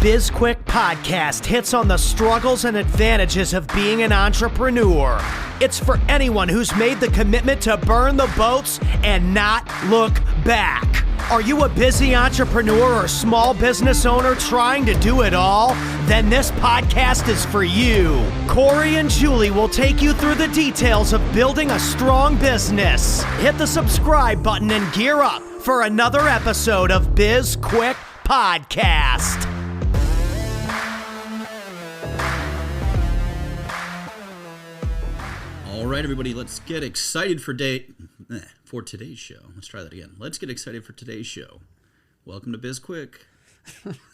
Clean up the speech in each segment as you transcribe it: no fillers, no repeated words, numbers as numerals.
BizQuick podcast hits on the struggles and advantages of being an entrepreneur. It's for anyone who's made the commitment to burn the boats and not look back. Are you a busy entrepreneur or small business owner trying to do it all? Then this podcast is for you. Corey and Julie will take you through the details of building a strong business. Hit the subscribe button and gear up for another episode of BizQuick Podcast. All right, everybody, let's get excited for today's show. Let's try that again. Let's get excited for today's show. Welcome to BizQuick.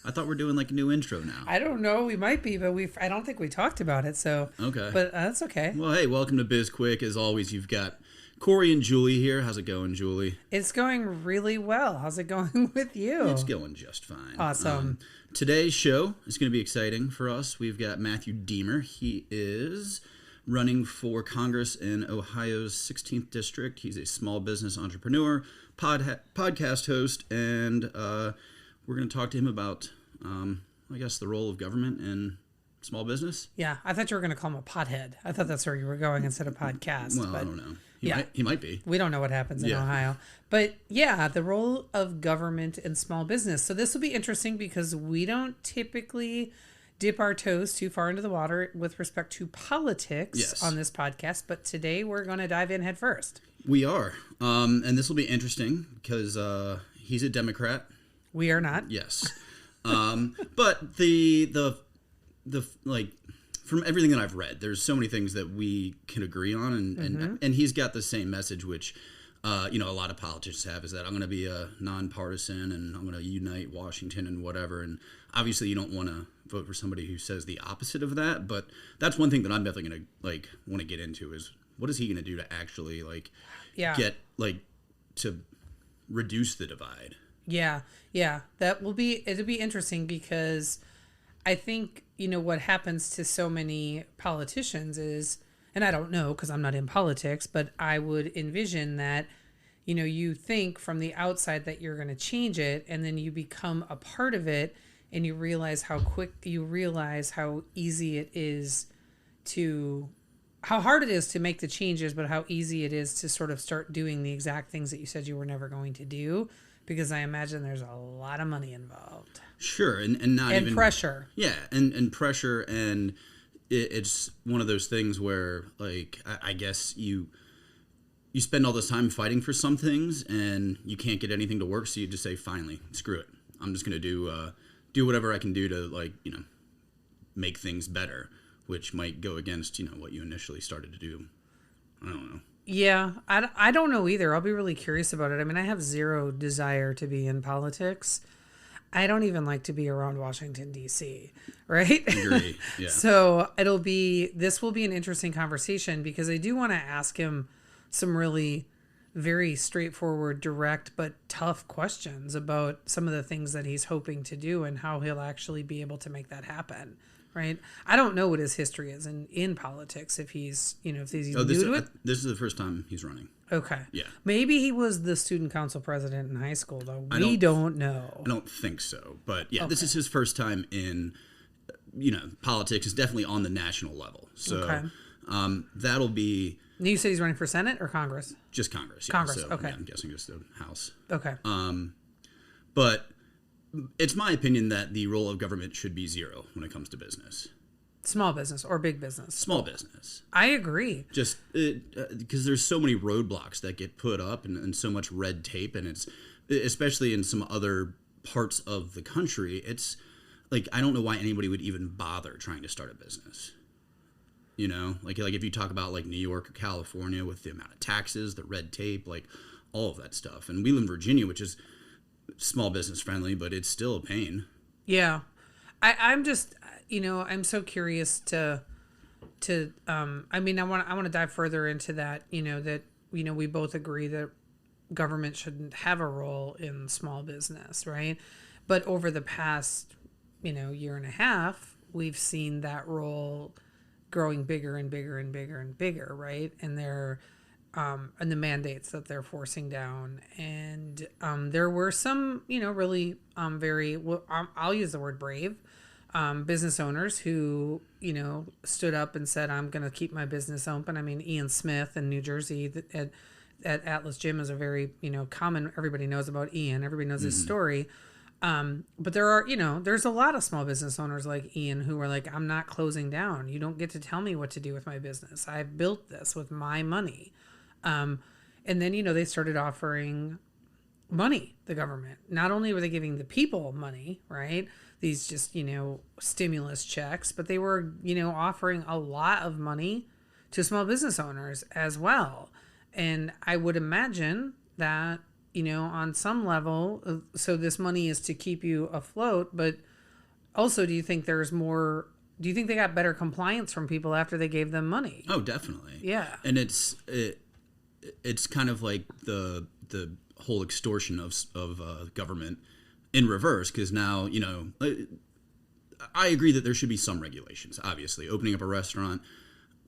I thought we're doing like a new intro now. I don't know. We might be, but I don't think we talked about it. So okay, but that's okay. Well, hey, welcome to BizQuick. As always, you've got Corey and Julie here. How's it going, Julie? It's going really well. How's it going with you? It's going just fine. Awesome. Today's show is going to be exciting for us. We've got Matthew Diemer. He is running for Congress in Ohio's 16th District. He's a small business entrepreneur, podcast host, and we're going to talk to him about, I guess, the role of government in small business. Yeah, I thought you were going to call him a pothead. I thought that's where you were going instead of podcast. Well, but I don't know. He might be. We don't know what happens in Ohio. But yeah, the role of government in small business. So this will be interesting because we don't typically dip our toes too far into the water with respect to politics on this podcast, but today we're going to dive in head first. We are, and this will be interesting because he's a Democrat. We are not. Yes, but the like from everything that I've read, there's so many things that we can agree on, and he's got the same message, which a lot of politicians have, is that I'm going to be a nonpartisan and I'm going to unite Washington and whatever. And obviously, you don't want to vote for somebody who says the opposite of that. But that's one thing that I'm definitely going to want to get into is what is he going to do to actually get to reduce the divide. Yeah. It'll be interesting because I think what happens to so many politicians is, and I don't know because I'm not in politics, but I would envision that, you think from the outside that you're going to change it, and then you become a part of it, and you realize how easy it is how hard it is to make the changes, but how easy it is to sort of start doing the exact things that you said you were never going to do, because I imagine there's a lot of money involved. Sure, and not and even pressure. Yeah, and pressure, and it's one of those things where, I guess you spend all this time fighting for some things, and you can't get anything to work, so you just say, finally, screw it. I'm just going to do whatever I can do to, make things better, which might go against, what you initially started to do. I don't know. Yeah, I don't know either. I'll be really curious about it. I mean, I have zero desire to be in politics. I don't even like to be around Washington, D.C., right? Agree, yeah. So this will be an interesting conversation because I do want to ask him some really very straightforward, direct, but tough questions about some of the things that he's hoping to do and how he'll actually be able to make that happen, right? I don't know what his history is in politics, if he's new to it. This is the first time he's running. Okay. Yeah. Maybe he was the student council president in high school, though. We don't know. I don't think so. But yeah, okay. This is his first time in, politics. It's definitely on the national level. So that'll be... You said he's running for Senate or Congress? Just Congress. Yeah. Congress, so, okay. Yeah, I'm guessing just the House. Okay. But it's my opinion that the role of government should be zero when it comes to business. Small business or big business? Small business. I agree. Just because there's so many roadblocks that get put up and so much red tape, and it's especially in some other parts of the country, it's I don't know why anybody would even bother trying to start a business. If you talk about New York or California with the amount of taxes, the red tape, all of that stuff. And we live in Virginia, which is small business friendly, but it's still a pain. Yeah. I'm just, I'm so curious I want to dive further into that, that, we both agree that government shouldn't have a role in small business, right? But over the past, year and a half, we've seen that role growing bigger and bigger and bigger and bigger, right? And and the mandates that they're forcing down. And there were some, really very, well, I'll use the word brave, business owners who, stood up and said, I'm going to keep my business open. I mean, Ian Smith in New Jersey at Atlas Gym is a very, common, everybody knows about Ian. Everybody knows his story. But there are, there's a lot of small business owners like Ian who are like, I'm not closing down. You don't get to tell me what to do with my business. I've built this with my money. And then, they started offering money, the government. Not only were they giving the people money, right? These just, stimulus checks, but they were, offering a lot of money to small business owners as well. And I would imagine that, on some level, so this money is to keep you afloat, but also do you think they got better compliance from people after they gave them money? Oh, definitely. Yeah. And it's kind of like the whole extortion of government in reverse, because now, I agree that there should be some regulations, obviously. Opening up a restaurant,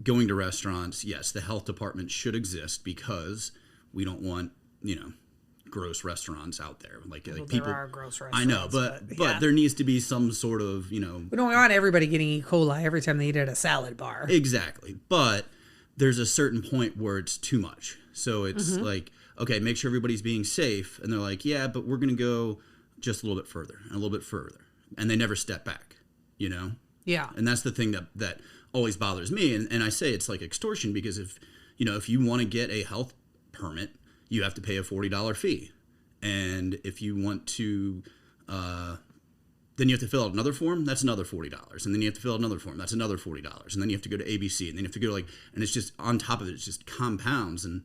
going to restaurants, yes, the health department should exist because we don't want, gross restaurants out there. Like people, there are gross restaurants. I know, but there needs to be some sort of, We don't want everybody getting E. coli every time they eat at a salad bar. Exactly. But there's a certain point where it's too much. So it's like, okay, make sure everybody's being safe. And they're like, yeah, but we're going to go just a little bit further and a little bit further. And they never step back, Yeah. And that's the thing that always bothers me. And I say it's like extortion because if you want to get a health permit, you have to pay a $40 fee. And if you want to, then you have to fill out another form, that's another $40. And then you have to fill out another form, that's another $40. And then you have to go to ABC, and then you have to go and it's just on top of it, it's just compounds. And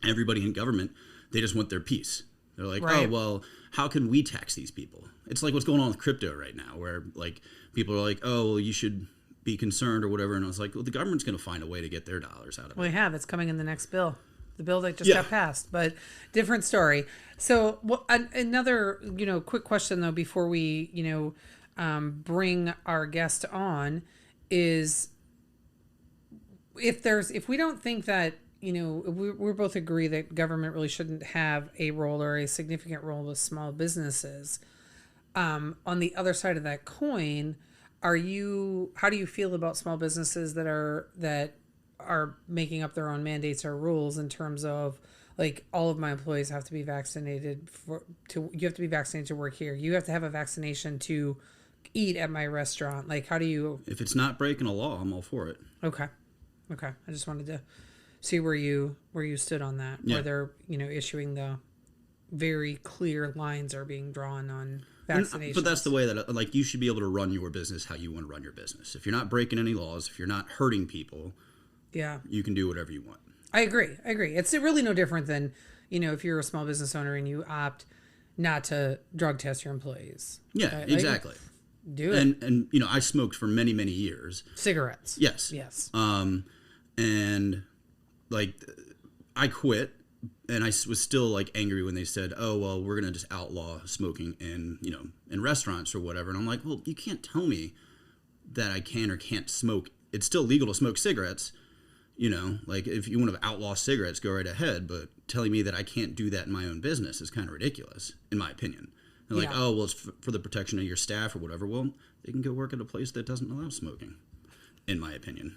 everybody in government, they just want their piece. They're like, right. Oh, well, how can we tax these people? It's like what's going on with crypto right now, where like people are like, oh, well, you should be concerned or whatever. And I was like, well, the government's going to find a way to get their dollars out of it. Well, they have. It's coming in the next bill. The bill that just got passed, but different story. So another, quick question though, before we, bring our guest on is if we don't think that, we both agree that government really shouldn't have a role or a significant role with small businesses. On the other side of that coin, how do you feel about small businesses that are making up their own mandates or rules in terms of like all of my employees have to be vaccinated you have to be vaccinated to work here. You have to have a vaccination to eat at my restaurant. Like, how do you? If it's not breaking a law, I'm all for it. Okay. I just wanted to see where you stood on that. Yeah. Where they're issuing the very clear lines are being drawn on vaccinations. But that's the way that you should be able to run your business how you want to run your business. If you're not breaking any laws, if you're not hurting people. Yeah, you can do whatever you want. I agree. It's really no different than, if you're a small business owner and you opt not to drug test your employees. Yeah, exactly. Do it. And I smoked for many, many years. Cigarettes. Yes. And I quit, and I was still angry when they said, oh, well, we're going to just outlaw smoking in restaurants or whatever. And I'm like, well, you can't tell me that I can or can't smoke. It's still legal to smoke cigarettes. If you want to outlaw cigarettes, go right ahead. But telling me that I can't do that in my own business is kind of ridiculous, in my opinion. They're like, oh, well, it's for the protection of your staff or whatever. Well, they can go work at a place that doesn't allow smoking, in my opinion.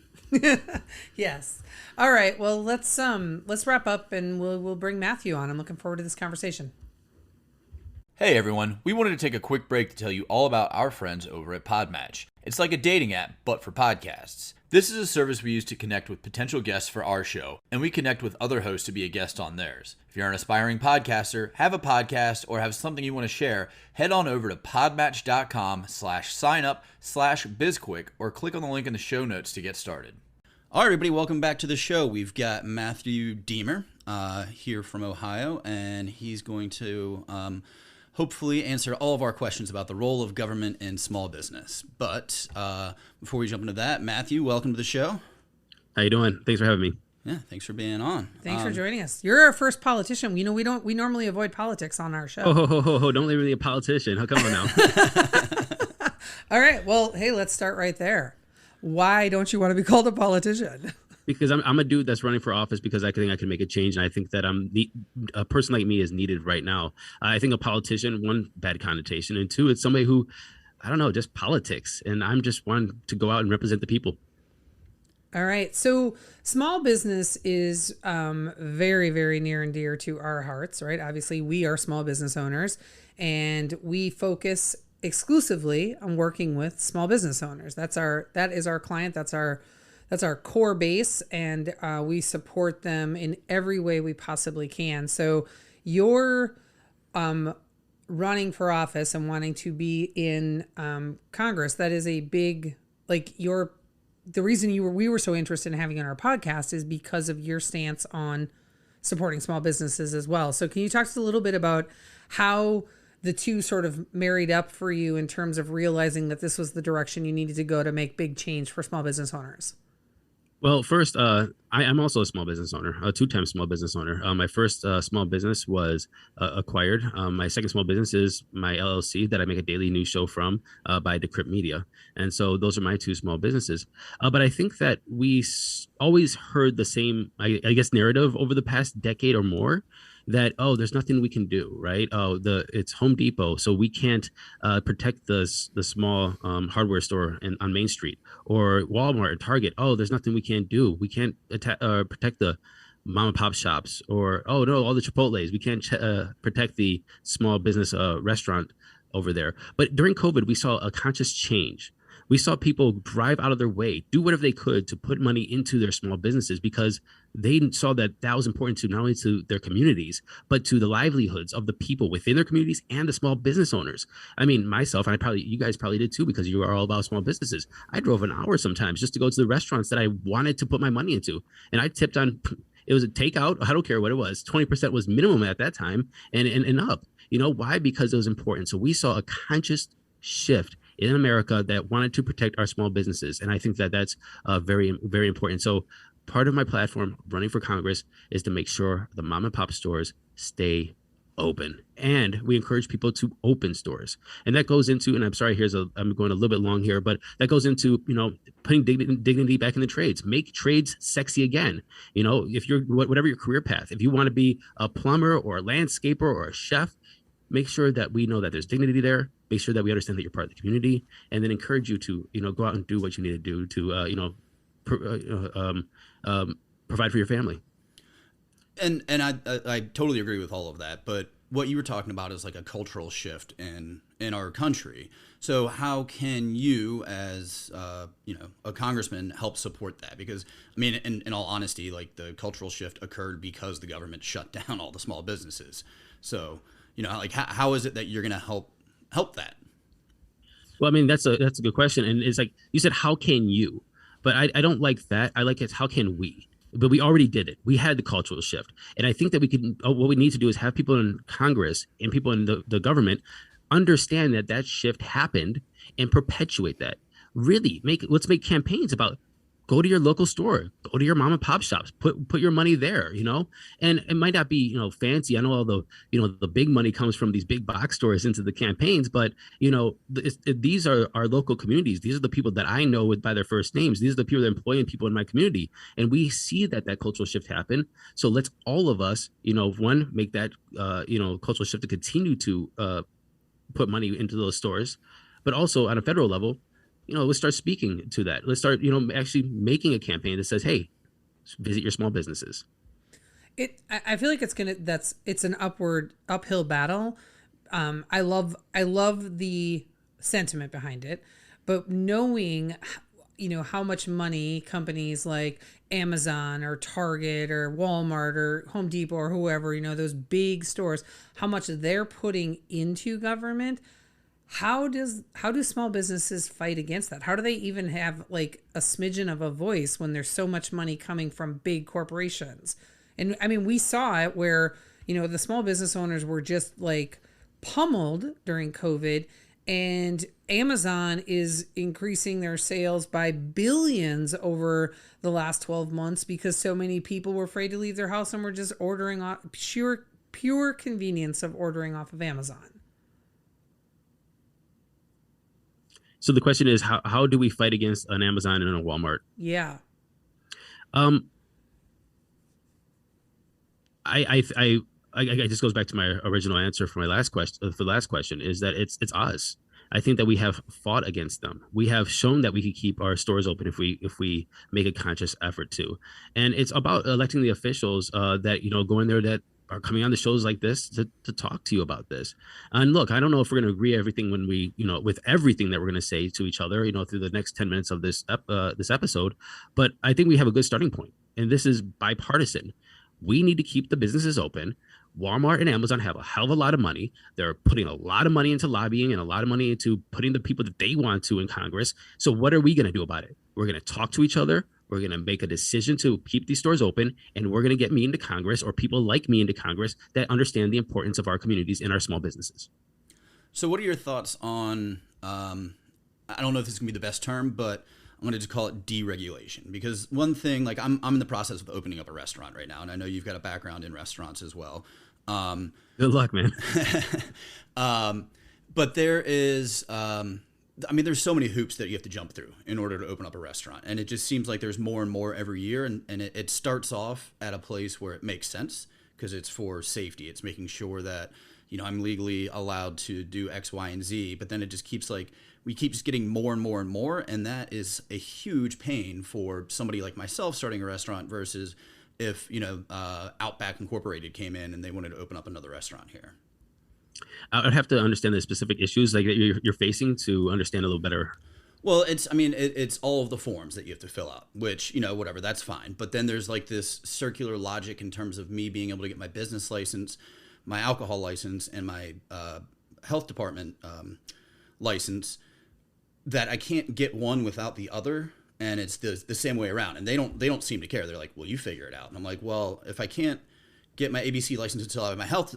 Yes. All right. Well, let's wrap up and we'll bring Matthew on. I'm looking forward to this conversation. Hey everyone, we wanted to take a quick break to tell you all about our friends over at Podmatch. It's like a dating app, but for podcasts. This is a service we use to connect with potential guests for our show, and we connect with other hosts to be a guest on theirs. If you're an aspiring podcaster, have a podcast, or have something you want to share, head on over to podmatch.com/signup/bizquick or click on the link in the show notes to get started. All right, everybody, welcome back to the show. We've got Matthew Diemer here from Ohio, and he's going to hopefully answer all of our questions about the role of government in small business. But before we jump into that, Matthew, welcome to the show. How you doing? Thanks for having me. Yeah, thanks for being on. Thanks for joining us. You're our first politician. We normally avoid politics on our show. Don't leave me a politician. How come on now? All right. Well, hey, let's start right there. Why don't you want to be called a politician? because I'm a dude that's running for office because I think I can make a change, and I think that a person like me is needed right now. I think a politician, one, bad connotation, and two, it's somebody who, I don't know, just politics, and I'm just one to go out and represent the people. All right. So small business is very, very near and dear to our hearts, right? Obviously, we are small business owners and we focus exclusively on working with small business owners. That is our client. That's our core base, and we support them in every way we possibly can. So you're running for office and wanting to be in Congress. That is a big, like, the reason we were so interested in having on our podcast is because of your stance on supporting small businesses as well. So can you talk to us a little bit about how the two sort of married up for you in terms of realizing that this was the direction you needed to go to make big change for small business owners? Well, first, I'm also a small business owner, a two-time small business owner. My first small business was acquired. My second small business is my LLC that I make a daily news show from by Decrypt Media. And so those are my two small businesses. But I think that we always heard the same, I guess, narrative over the past decade or more, that, oh, there's nothing we can do, right? Oh, it's Home Depot, so we can't protect the small hardware store on Main Street, or Walmart and Target. Oh, there's nothing we can't do. We can't protect the mom and pop shops, or, oh no, all the Chipotles. We can't protect the small business restaurant over there. But during COVID, we saw a conscious change. We saw people drive out of their way, do whatever they could to put money into their small businesses, because they saw that was important to not only to their communities, but to the livelihoods of the people within their communities and the small business owners. I mean, myself, and you guys probably did too, because you are all about small businesses. I drove an hour sometimes just to go to the restaurants that I wanted to put my money into. And I tipped on, it was a takeout. I don't care what it was. 20% was minimum at that time, and up. You know why? Because it was important. So we saw a conscious shift in America that wanted to protect our small businesses. And I think that that's very, very important. So part of my platform running for Congress is to make sure the mom and pop stores stay open. And we encourage people to open stores. And that goes into, and I'm sorry, I'm going a little bit long here, but that goes into, putting dignity back in the trades, make trades sexy again. If you're, whatever your career path, if you want to be a plumber or a landscaper or a chef, make sure that we know that there's dignity there. Make sure that we understand that you're part of the community, and then encourage you to, go out and do what you need to do to, provide for your family. And I totally agree with all of that. But what you were talking about is like a cultural shift in our country. So how can you, as a congressman, help support that? Because I mean, in all honesty, like, the cultural shift occurred because the government shut down all the small businesses. So how is it that you're going to help that? Well, I mean, that's a good question. And it's like you said, how can you? But I don't like that. I like it, how can we? But we already did it. We had the cultural shift. And I think that what we need to do is have people in Congress and people in the government understand that shift happened and perpetuate that. Really let's make campaigns about, go to your local store, go to your mom and pop shops, put your money there, and it might not be, fancy. I know all the big money comes from these big box stores into the campaigns, but these are our local communities. These are the people that I know by their first names. These are the people that are employing people in my community. And we see that cultural shift happen. So let's all of us, one, make that, cultural shift to continue to put money into those stores, but also on a federal level, let's start speaking to that. Let's start, actually making a campaign that says, hey, visit your small businesses. I feel like it's an uphill battle. I love the sentiment behind it, but knowing, how much money companies like Amazon or Target or Walmart or Home Depot or whoever, those big stores, how much they're putting into government. How do small businesses fight against that? How do they even have like a smidgen of a voice when there's so much money coming from big corporations? And I mean, we saw it where, the small business owners were just like pummeled during COVID, and Amazon is increasing their sales by billions over the last 12 months because so many people were afraid to leave their house and were just ordering off pure convenience of ordering off of Amazon. So the question is, how do we fight against an Amazon and a Walmart? Yeah. Um, I just goes back to my original answer for my last question. For the last question, is that it's us. I think that we have fought against them. We have shown that we could keep our stores open if we make a conscious effort to, and it's about electing the officials that go in there that are coming on the shows like this to talk to you about this. And look, I don't know if we're going to agree everything when we with everything that we're going to say to each other through the next 10 minutes of this episode, but I think we have a good starting point, and this is bipartisan. We need to keep the businesses open. Walmart and Amazon have a hell of a lot of money. They're putting a lot of money into lobbying and a lot of money into putting the people that they want to in Congress. So what are we going to do about it? We're going to talk to each other. We're going to make a decision to keep these stores open, and we're going to get me into Congress, or people like me into Congress, that understand the importance of our communities and our small businesses. So what are your thoughts on, I don't know if this is going to be the best term, but I'm going to just call it deregulation, because one thing, like I'm in the process of opening up a restaurant right now, and I know you've got a background in restaurants as well. Good luck, man. But there is, there's so many hoops that you have to jump through in order to open up a restaurant, and it just seems like there's more and more every year, and it starts off at a place where it makes sense because it's for safety. It's making sure that I'm legally allowed to do X, Y, and Z, but then it just keeps we keep just getting more and more and more, and that is a huge pain for somebody like myself starting a restaurant versus if Outback Incorporated came in and they wanted to open up another restaurant here. I'd have to understand the specific issues like you're facing to understand a little better. Well, it's all of the forms that you have to fill out, which, whatever, that's fine. But then there's like this circular logic in terms of me being able to get my business license, my alcohol license, and my health department license, that I can't get one without the other. And it's the same way around. And they don't seem to care. They're like, well, you figure it out. And I'm like, well, if I can't get my ABC license until I have my health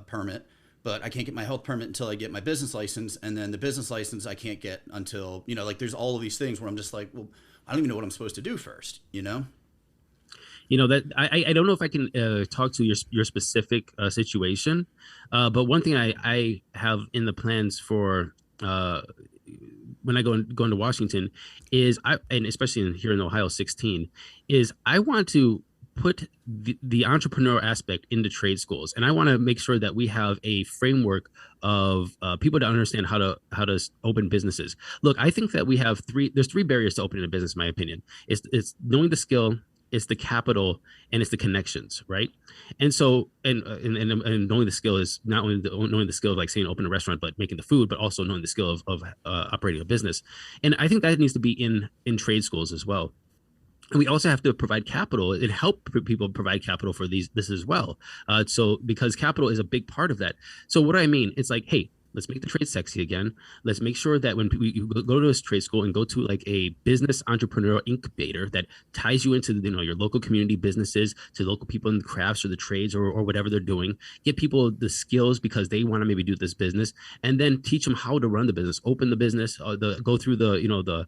permit, but I can't get my health permit until I get my business license, and then the business license I can't get until, there's all of these things where I'm just like, well, I don't even know what I'm supposed to do first, that I don't know if I can talk to your specific situation, but one thing I have in the plans for when I go into Washington is and especially here in Ohio 16, is I want to put the entrepreneur aspect into trade schools, and I want to make sure that we have a framework of people to understand how to open businesses. Look, I think that there's three barriers to opening a business, in my opinion. It's knowing the skill, it's the capital, and it's the connections, right? And so, and knowing the skill is not only knowing the skill of like saying open a restaurant, but making the food, but also knowing the skill of operating a business. And I think that needs to be in trade schools as well. And we also have to provide capital and help people provide capital for this as well. So because capital is a big part of that. So what do I mean? It's like, hey, let's make the trade sexy again. Let's make sure that when you go to a trade school and go to like a business entrepreneurial incubator that ties you into your local community businesses, to local people in the crafts or the trades or whatever they're doing, get people the skills because they want to maybe do this business, and then teach them how to run the business, open the business, go through the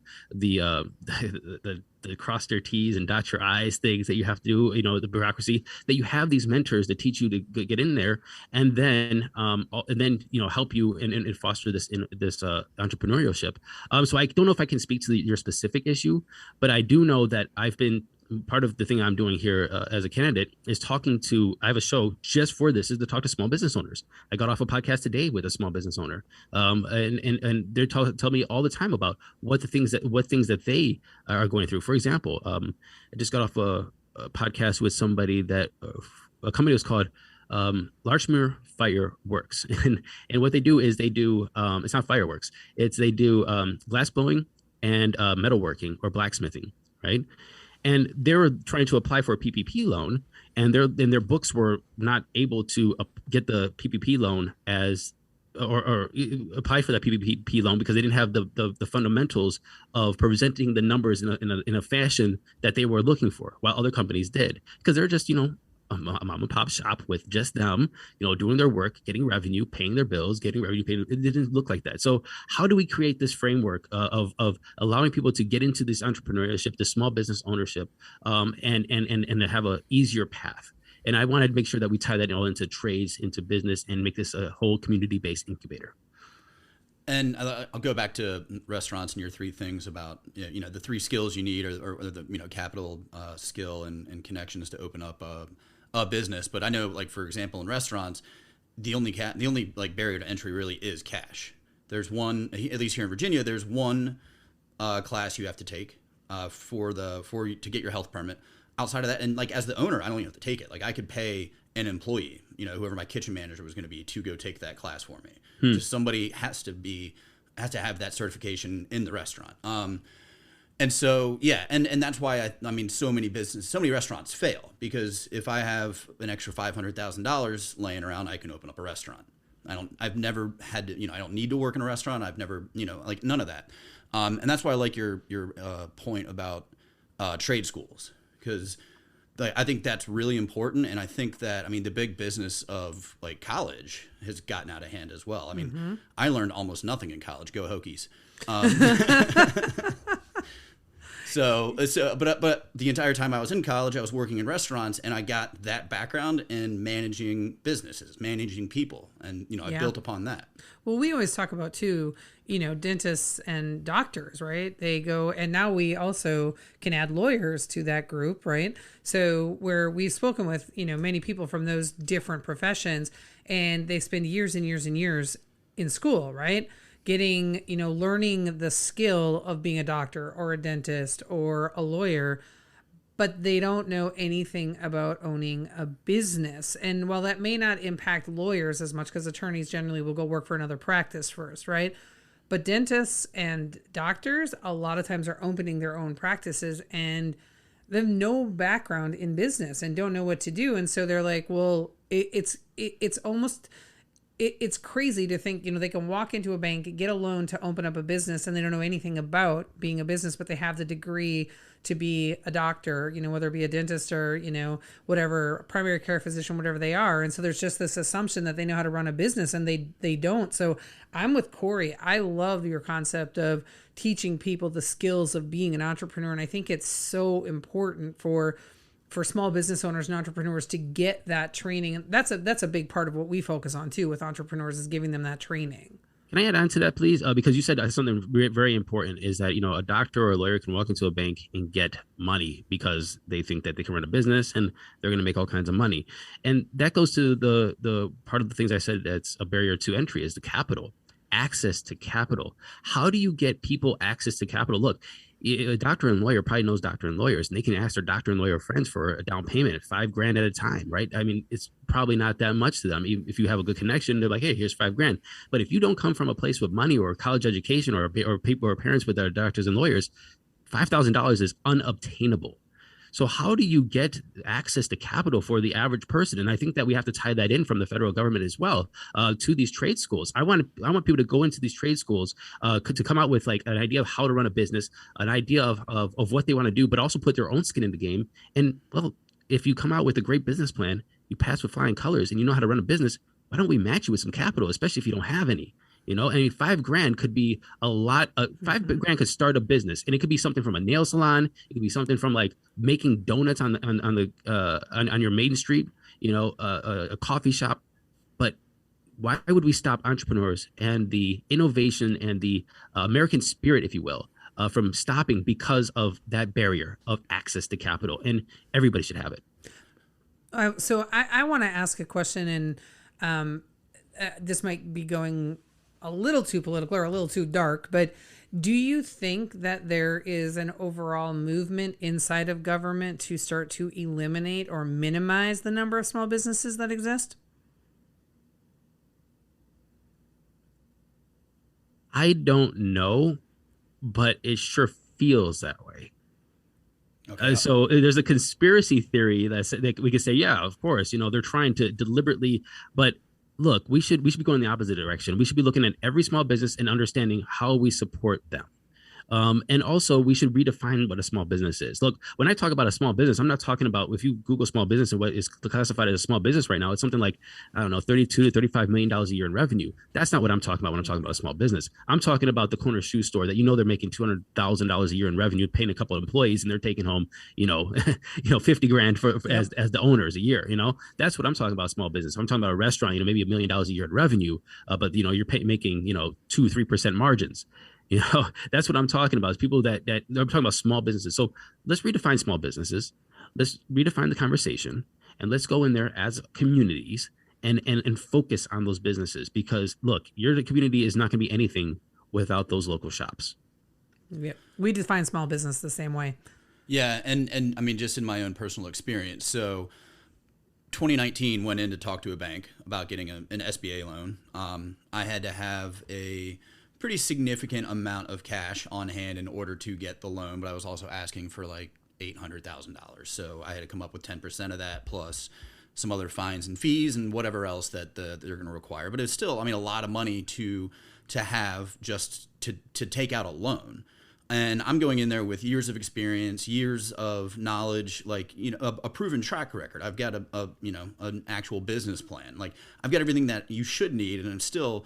cross their T's and dot your I's things that you have to do, the bureaucracy, that you have these mentors that teach you to get in there, and then help you and foster this entrepreneurship. So I don't know if I can speak to your specific issue, but I do know that I've been part of the thing I'm doing here as a candidate is I have a show just for this, is to talk to small business owners. I got off a podcast today with a small business owner, and they're tell me all the time about what things that they are going through. For example, I just got off a podcast with somebody that a company was called Larchmere Fireworks, and what they do is they do it's not fireworks, they do glass blowing and metalworking or blacksmithing, right? And they were trying to apply for a PPP loan, and their books were not able to get the PPP loan or apply for that PPP loan because they didn't have the fundamentals of presenting the numbers in a fashion that they were looking for, while other companies did, because they're just a mom and pop shop with just them, doing their work, getting revenue, paying their bills, it didn't look like that. So how do we create this framework of allowing people to get into this entrepreneurship, this small business ownership, and to have a easier path? And I wanted to make sure that we tie that all into trades, into business, and make this a whole community-based incubator. And I'll go back to restaurants and your three things about, the three skills you need or the, capital, skill and connections to open up a business. But I know, like, for example, in restaurants, the only like barrier to entry really is cash. There's one, at least here in Virginia, there's one class you have to take to get your health permit. Outside of that, and like as the owner, I don't even have to take it. Like I could pay an employee, whoever my kitchen manager was going to be, to go take that class for me. Just somebody has to have that certification in the restaurant. And so, yeah, and that's why I mean, so many restaurants fail, because if I have an extra $500,000 laying around, I can open up a restaurant. I've never had to, I don't need to work in a restaurant. I've never, like none of that. And that's why I like your point about trade schools, because I think that's really important. And I think that, the big business of like college has gotten out of hand as well. I mean, I learned almost nothing in college. Go Hokies. But the entire time I was in college, I was working in restaurants, and I got that background in managing businesses, managing people, and I built upon that. Well, we always talk about too, dentists and doctors, right? They go, and now we also can add lawyers to that group, right? So where we've spoken with, many people from those different professions, and they spend years and years and years in school, right? Getting, learning the skill of being a doctor or a dentist or a lawyer, but they don't know anything about owning a business. And while that may not impact lawyers as much, because attorneys generally will go work for another practice first, right? But dentists and doctors a lot of times are opening their own practices, and they have no background in business and don't know what to do. And so they're like, well, it's almost... It's crazy to think, they can walk into a bank, get a loan to open up a business, and they don't know anything about being a business, but they have the degree to be a doctor, whether it be a dentist or, whatever, primary care physician, whatever they are. And so there's just this assumption that they know how to run a business, and they don't. So I'm with Corey. I love your concept of teaching people the skills of being an entrepreneur. And I think it's so important for small business owners and entrepreneurs to get that training. And that's a big part of what we focus on too with entrepreneurs, is giving them that training. Can I add on to that, please? Because you said something very important, is that, a doctor or a lawyer can walk into a bank and get money because they think that they can run a business and they're going to make all kinds of money. And that goes to the part of the things I said that's a barrier to entry, is the capital, access to capital. How do you get people access to capital? Look, a doctor and lawyer probably knows doctor and lawyers, and they can ask their doctor and lawyer friends for a down payment at $5,000 at a time, right? I mean, it's probably not that much to them. If you have a good connection, they're like, hey, here's $5,000. But if you don't come from a place with money or a college education or people or parents with their doctors and lawyers, $5,000 is unobtainable. So how do you get access to capital for the average person? And I think that we have to tie that in from the federal government as well to these trade schools. I want people to go into these trade schools to come out with like an idea of how to run a business, an idea of what they want to do, but also put their own skin in the game. And well, if you come out with a great business plan, you pass with flying colors, and you know how to run a business, why don't we match you with some capital, especially if you don't have any? $5,000 could be a lot. $5,000 could start a business, and it could be something from a nail salon. It could be something from like making donuts on your main street. A coffee shop. But why would we stop entrepreneurs and the innovation and the American spirit, if you will, from stopping because of that barrier of access to capital? And everybody should have it. So I want to ask a question, and this might be going a little too political or a little too dark, but do you think that there is an overall movement inside of government to start to eliminate or minimize the number of small businesses that exist? I don't know, but it sure feels that way. Okay. So there's a conspiracy theory that we could say, yeah, of course, they're trying to deliberately, but look, we should be going the opposite direction. We should be looking at every small business and understanding how we support them. And also, we should redefine what a small business is. Look, when I talk about a small business, I'm not talking about, if you Google small business and what is classified as a small business right now, it's something like, I don't know, $32 to $35 million a year in revenue. That's not what I'm talking about when I'm talking about a small business. I'm talking about the corner shoe store that, they're making $200,000 a year in revenue, paying a couple of employees, and they're taking home, 50 grand as the owners a year. That's what I'm talking about, small business. I'm talking about a restaurant, maybe $1 million a year in revenue, but you're making 2-3% margins. That's what I'm talking about. Is people that I'm talking about small businesses. So let's redefine small businesses. Let's redefine the conversation, and let's go in there as communities and focus on those businesses, because look, your community is not going to be anything without those local shops. Yeah, we define small business the same way. Yeah, and I mean, just in my own personal experience. So 2019 went in to talk to a bank about getting an SBA loan. I had to have a pretty significant amount of cash on hand in order to get the loan, but I was also asking for like $800,000. So I had to come up with 10% of that plus some other fines and fees and whatever else that they're going to require. But it's still, I mean, a lot of money to have just to take out a loan. And I'm going in there with years of experience, years of knowledge, like, a proven track record. I've got an actual business plan. Like, I've got everything that you should need, and I'm still,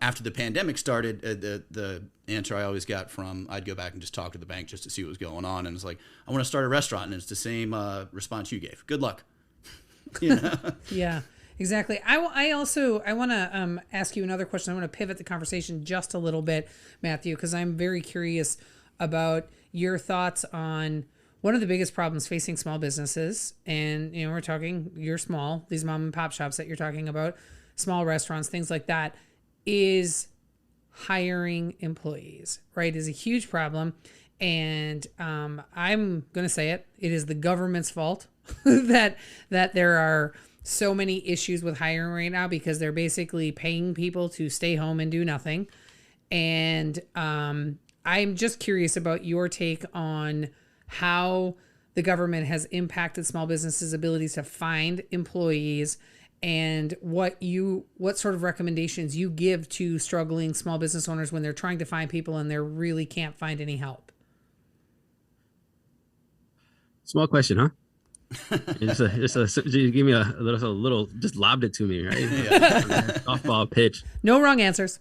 after the pandemic started, the answer I always got I'd go back and just talk to the bank just to see what was going on. And it's like, I want to start a restaurant. And it's the same response you gave. Good luck. Yeah, exactly. I want to ask you another question. I want to pivot the conversation just a little bit, Matthew, because I'm very curious about your thoughts on one of the biggest problems facing small businesses. And, we're talking, you're small, these mom and pop shops that you're talking about, small restaurants, things like that, is hiring employees, right? Is a huge problem. And I'm going to say it is the government's fault that there are so many issues with hiring right now, because they're basically paying people to stay home and do nothing. And I'm just curious about your take on how the government has impacted small businesses' abilities to find employees, and what sort of recommendations you give to struggling small business owners when they're trying to find people and they really can't find any help. Small question, huh? You give me a little, just lobbed it to me, right? Yeah. Softball pitch. No wrong answers.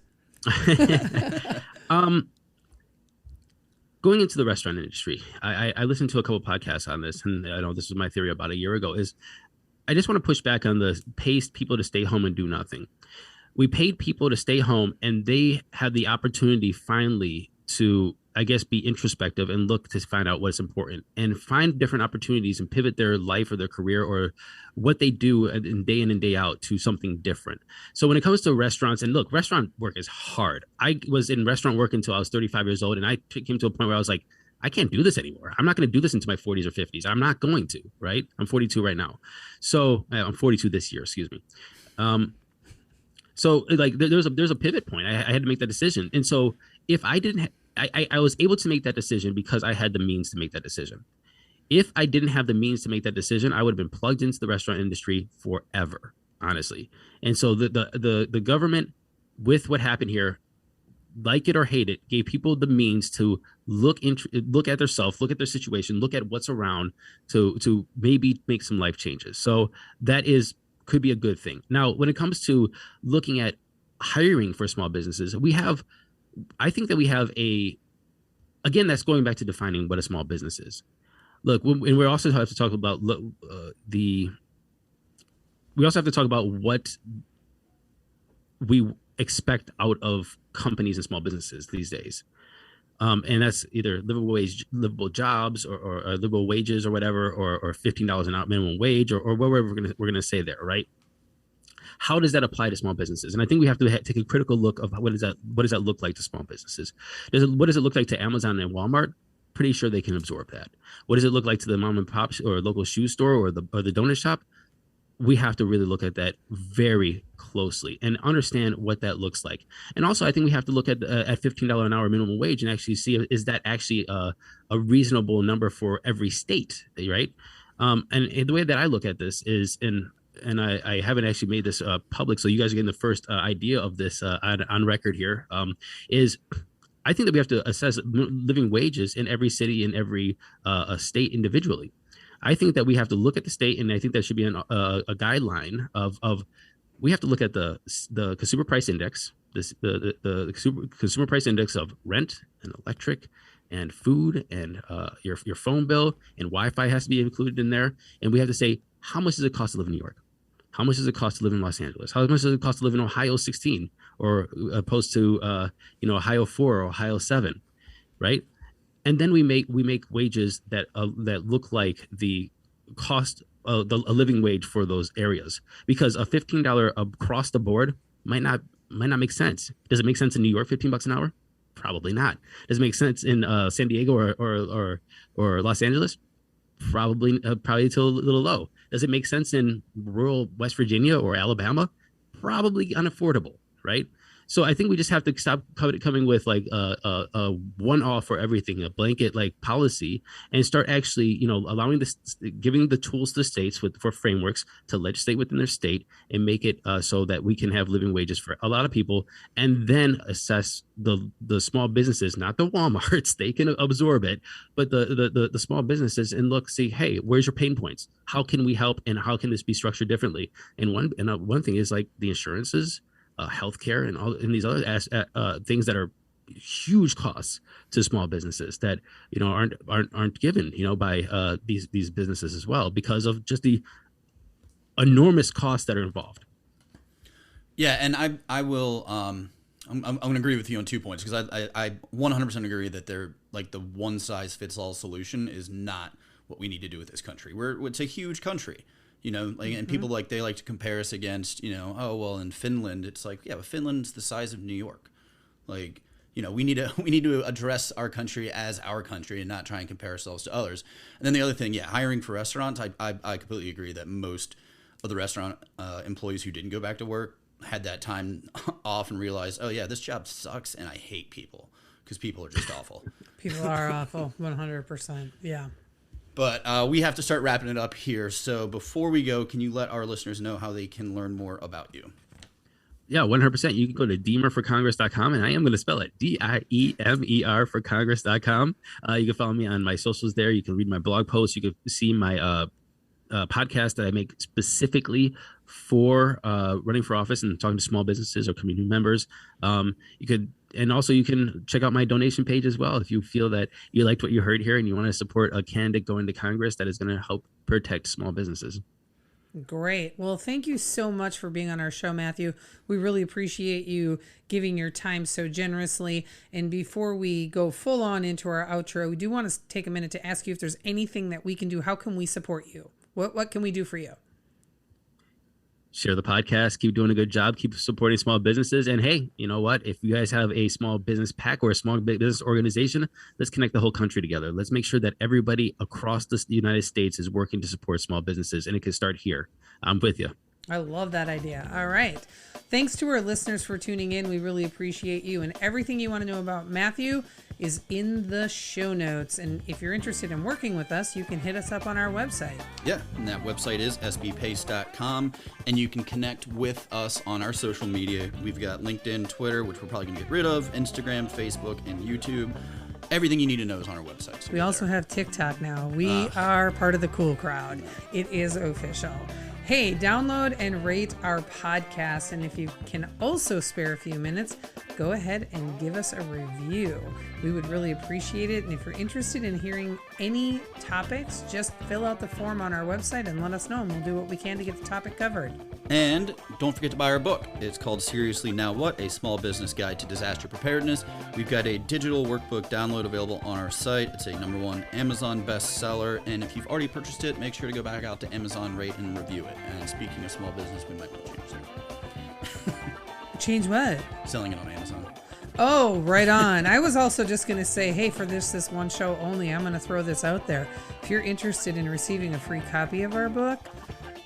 Going into the restaurant industry, I listened to a couple podcasts on this, and I know this was my theory about a year ago, is I just want to push back on the paid people to stay home and do nothing. We paid people to stay home, and they had the opportunity finally to, I guess, be introspective and look to find out what's important and find different opportunities and pivot their life or their career or what they do in and day out to something different. So when it comes to restaurants, and look, restaurant work is hard. I was in restaurant work until I was 35 years old, and I came to a point where I was like, I can't do this anymore. I'm not going to do this into my 40s or 50s. I'm not going to, right? I'm 42 right now. So I'm 42 this year, excuse me. So like there's a pivot point. I had to make that decision. And so if I didn't, I was able to make that decision because I had the means to make that decision. If I didn't have the means to make that decision, I would have been plugged into the restaurant industry forever, honestly. And so the government, with what happened here, like it or hate it, gave people the means to look at themselves, look at their situation, look at what's around to maybe make some life changes. So that could be a good thing. Now, when it comes to looking at hiring for small businesses, I think that we have again, that's going back to defining what a small business is. Look, and we also have to talk about we also have to talk about what we expect out of companies and small businesses these days. And that's either livable jobs or livable wages or whatever, or $15 an hour minimum wage or whatever we're gonna say there, right? How does that apply to small businesses? And I think we have to take a critical look of what does that look like to small businesses? What does it look like to Amazon and Walmart? Pretty sure they can absorb that. What does it look like to the mom and pop or local shoe store or the donut shop? We have to really look at that very closely and understand what that looks like. And also, I think we have to look at $15 an hour minimum wage and actually see, is that actually a reasonable number for every state, right? And the way that I look at this is, and I haven't actually made this public, so you guys are getting the first idea of this on record here, is I think that we have to assess living wages in every city, in every state individually. I think that we have to look at the state, and I think that should be a guideline of we have to look at the consumer price index, the consumer price index of rent and electric and food and your phone bill, and Wi-Fi has to be included in there. And we have to say, how much does it cost to live in New York? How much does it cost to live in Los Angeles? How much does it cost to live in Ohio 16, or opposed to Ohio 4 or Ohio 7, right? And then we make wages that look like the cost of a living wage for those areas, because a $15 across the board might not make sense. Does it make sense in New York, $15 an hour? Probably not. Does it make sense in San Diego or Los Angeles? Probably too a little low. Does it make sense in rural West Virginia or Alabama? Probably unaffordable, right? So I think we just have to stop coming with like a one-off for everything, a blanket like policy, and start actually, allowing giving the tools to the states for frameworks to legislate within their state and make it so that we can have living wages for a lot of people, and then assess the small businesses, not the Walmarts, they can absorb it, but the small businesses, and see, hey, where's your pain points? How can we help, and how can this be structured differently? And one thing is like the insurances, healthcare, and these other things that are huge costs to small businesses that aren't given by these businesses as well, because of just the enormous costs that are involved. Yeah, and I will I'm going to agree with you on 2 points, because I 100% agree that they're like the one size fits all solution is not what we need to do with this country. It's a huge country. And people they like to compare us against, in Finland, it's like, yeah, but Finland's the size of New York. We need to address our country as our country and not try and compare ourselves to others. And then the other thing, hiring for restaurants, I completely agree that most of the restaurant employees who didn't go back to work had that time off and realized, oh yeah, this job sucks and I hate people, because people are just awful. People are awful, 100%. Yeah. But we have to start wrapping it up here. So before we go, can you let our listeners know how they can learn more about you? Yeah, 100%. You can go to DiemerForCongress.com, and I am going to spell it DIEMER for Congress.com. You can follow me on my socials there. You can read my blog posts. You can see my podcast that I make specifically for running for office and talking to small businesses or community members. And also you can check out my donation page as well if you feel that you liked what you heard here and you want to support a candidate going to Congress that is going to help protect small businesses. Great. Well, thank you so much for being on our show, Matthew. We really appreciate you giving your time so generously. And before we go full on into our outro, we do want to take a minute to ask you if there's anything that we can do. How can we support you? What can we do for you? Share the podcast, keep doing a good job, keep supporting small businesses. And hey, you know what? If you guys have a small business pack or a small business organization, let's connect the whole country together. Let's make sure that everybody across the United States is working to support small businesses, and it can start here. I'm with you. I love that idea. All right. Thanks to our listeners for tuning in. We really appreciate you. And everything you want to know about Matthew is in the show notes. And if you're interested in working with us, you can hit us up on our website. Yeah, and that website is sbpace.com. And you can connect with us on our social media. We've got LinkedIn, Twitter, which we're probably going to get rid of, Instagram, Facebook, and YouTube. Everything you need to know is on our website. So we also have TikTok now. We are part of the cool crowd. It is official. Hey, download and rate our podcast. And if you can also spare a few minutes, go ahead and give us a review. We would really appreciate it. And if you're interested in hearing any topics, just fill out the form on our website and let us know, and we'll do what we can to get the topic covered. And don't forget to buy our book. It's called Seriously Now What? A Small Business Guide to Disaster Preparedness. We've got a digital workbook download available on our site. It's a #1 Amazon bestseller. And if you've already purchased it, make sure to go back out to Amazon, rate, and review it. And speaking of small business, we might want to change that. Change what? Selling it on Amazon. Oh, right on. I was also just going to say, hey, for this one show only, I'm going to throw this out there. If you're interested in receiving a free copy of our book,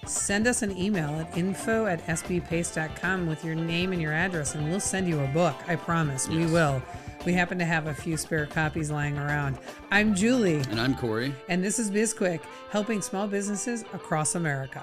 send us an email at info@sbpace.com with your name and your address, and we'll send you a book. I promise. Yes. We will. We happen to have a few spare copies lying around. I'm Julie. And I'm Corey. And this is BizQuick, helping small businesses across America.